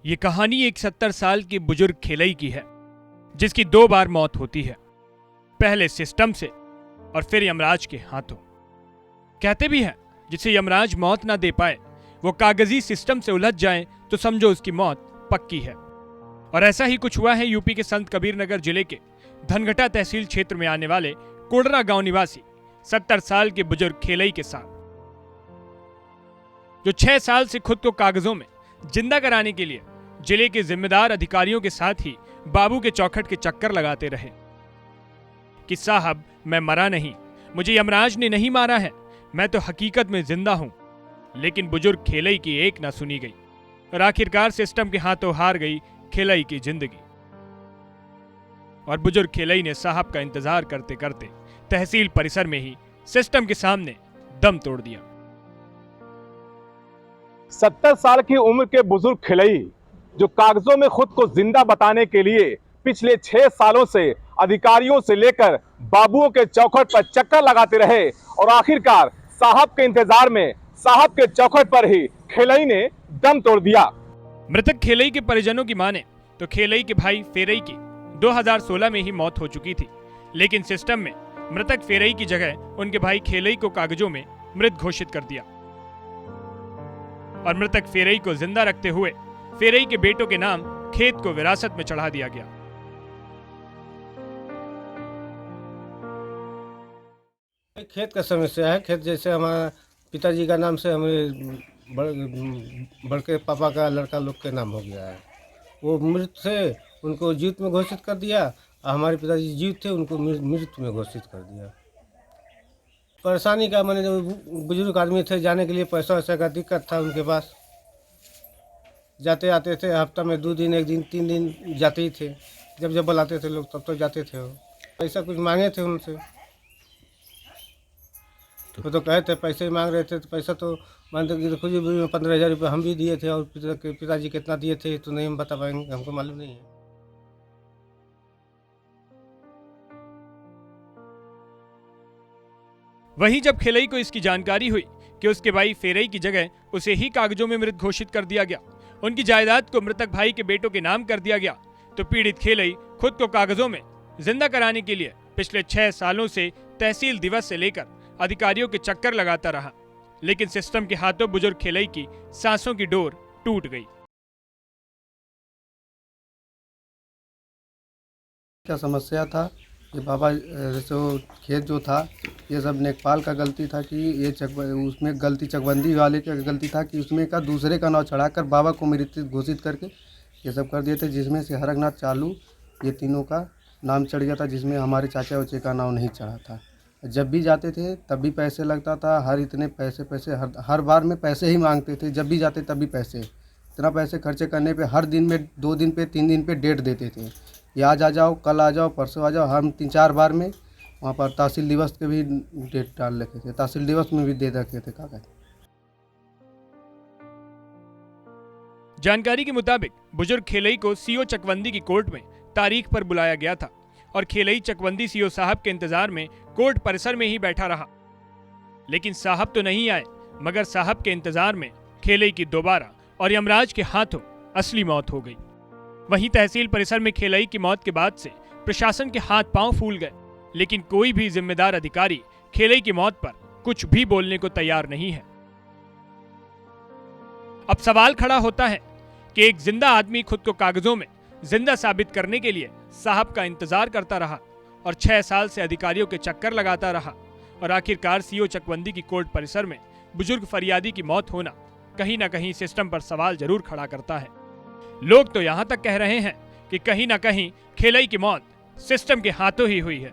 ये कहानी एक 70 साल की बुजुर्ग खेलई की है जिसकी 2 बार मौत होती है, पहले सिस्टम से और फिर यमराज के हाथों। कहते भी हैं जिसे यमराज मौत ना दे पाए वो कागजी सिस्टम से उलझ जाए तो समझो उसकी मौत पक्की है। और ऐसा ही कुछ हुआ है यूपी के संत कबीर नगर जिले के धनघटा तहसील क्षेत्र में आने वाले कोडरा गांव निवासी 70 साल के बुजुर्ग खेलई के साथ, जो 6 साल से खुद को कागजों में जिंदा कराने के लिए जिले के जिम्मेदार अधिकारियों के साथ ही बाबू के चौखट के चक्कर लगाते रहे कि साहब मैं मरा नहीं, मुझे यमराज ने नहीं मारा है, मैं तो हकीकत में जिंदा हूं। लेकिन बुजुर्ग खेलई की एक ना सुनी गई और आखिरकार सिस्टम के हाथों हार गई खेलई की जिंदगी। और बुजुर्ग खेलई ने साहब का इंतजार करते करते तहसील परिसर में ही सिस्टम के सामने दम तोड़ दिया। 70 साल की उम्र के बुजुर्ग खेलई जो कागजों में खुद को जिंदा बताने के लिए पिछले 6 सालों से अधिकारियों से लेकर बाबुओं के चौखट पर चक्कर लगाते रहे और आखिरकार साहब के इंतजार में साहब के चौखट पर ही खेलई ने दम तोड़ दिया। मृतक खेलई के परिजनों की माने तो खेलई के भाई फेरई की 2016 में ही मौत हो चुकी थी, लेकिन सिस्टम में मृतक फेरई की जगह उनके भाई खेलई को कागजों में मृत घोषित कर दिया और मृतक फेरई को जिंदा रखते हुए फेरई के बेटों के नाम खेत को विरासत में चढ़ा दिया गया। खेत का समस्या है। खेत जैसे हमारा पिताजी का नाम से हमारे बड़के पापा का लड़का लोग के नाम हो गया है, वो मृत थे, उनको जीवित में घोषित कर दिया। हमारे पिताजी जीवित थे, उनको मृत में घोषित कर दिया। परेशानी का मैंने जो बुजुर्ग आदमी थे, जाने के लिए पैसा वैसा का दिक्कत था उनके पास। जाते आते थे, हफ्ता में 2 दिन 1 दिन 3 दिन जाते ही थे। जब बुलाते थे लोग तब तो जाते थे। वो पैसा कुछ मांगे थे उनसे, वो तो कहे थे पैसे ही मांग रहे थे। तो पैसा तो मानते कि खुद ही 15,000 रुपये हम भी दिए थे और पिताजी कितना दिए थे तो नहीं हम बता पाएंगे, हमको मालूम नहीं है। वहीं जब खेलई को इसकी जानकारी हुई कि उसके भाई फेरई की जगह उसे ही कागजों में मृत घोषित कर दिया गया, उनकी जायदाद को मृतक भाई के बेटों के नाम कर दिया गया, तो पीड़ित खेलई खुद को कागजों में जिंदा कराने के लिए पिछले 6 सालों से तहसील दिवस से लेकर अधिकारियों के चक्कर लगाता रहा। लेकिन सिस्टम के हाथों बुजुर्ग खेलई की सांसों की डोर टूट गई। क्या समस्या था कि बाबा जैसे वो खेत जो था ये सब नेकपाल का गलती था कि ये उसमें गलती चकबंदी वाले का गलती था कि उसमें का दूसरे का नाम चढ़ाकर बाबा को मृत घोषित करके ये सब कर दिए थे, जिसमें से हरकनाथ चालू ये तीनों का नाम चढ़ गया था, जिसमें हमारे चाचा उचे का नाम नहीं चढ़ा था। जब भी जाते थे तब भी पैसे लगता था, हर इतने पैसे हर बार में पैसे ही मांगते थे। जब भी जाते तब भी पैसे, इतना पैसे खर्चे करने पे हर दिन में 2 दिन पे 3 दिन पे डेट देते थे, ये आज आ जाओ, कल आ जाओ, परसों आ जाओ। हम 3-4 बार में वहाँ पर तहसील दिवस के भी डेट डाल रखे थे, तहसील दिवस में भी दे रखे थे कागज। जानकारी के मुताबिक बुजुर्ग खेलई को सीओ चकवंदी की कोर्ट में तारीख पर बुलाया गया था और खेलई चकवंदी सीओ साहब के इंतजार में कोर्ट परिसर में ही बैठा रहा। लेकिन साहब तो नहीं आए, मगर साहब के इंतजार में खेलई की दोबारा और यमराज के हाथों असली मौत हो गई। वहीं तहसील परिसर में खेलई की मौत के बाद से प्रशासन के हाथ पांव फूल गए, लेकिन कोई भी जिम्मेदार अधिकारी खेलई की मौत पर कुछ भी बोलने को तैयार नहीं है। अब सवाल खड़ा होता है कि एक जिंदा आदमी खुद को कागजों में जिंदा साबित करने के लिए साहब का इंतजार करता रहा और 6 साल से अधिकारियों के चक्कर लगाता रहा और आखिरकार सीओ चकवंदी की कोर्ट परिसर में बुजुर्ग फरियादी की मौत होना कहीं ना कहीं सिस्टम पर सवाल जरूर खड़ा करता है। लोग तो यहां तक कह रहे हैं कि कहीं ना कहीं खेलई की मौत सिस्टम के हाथों ही हुई है।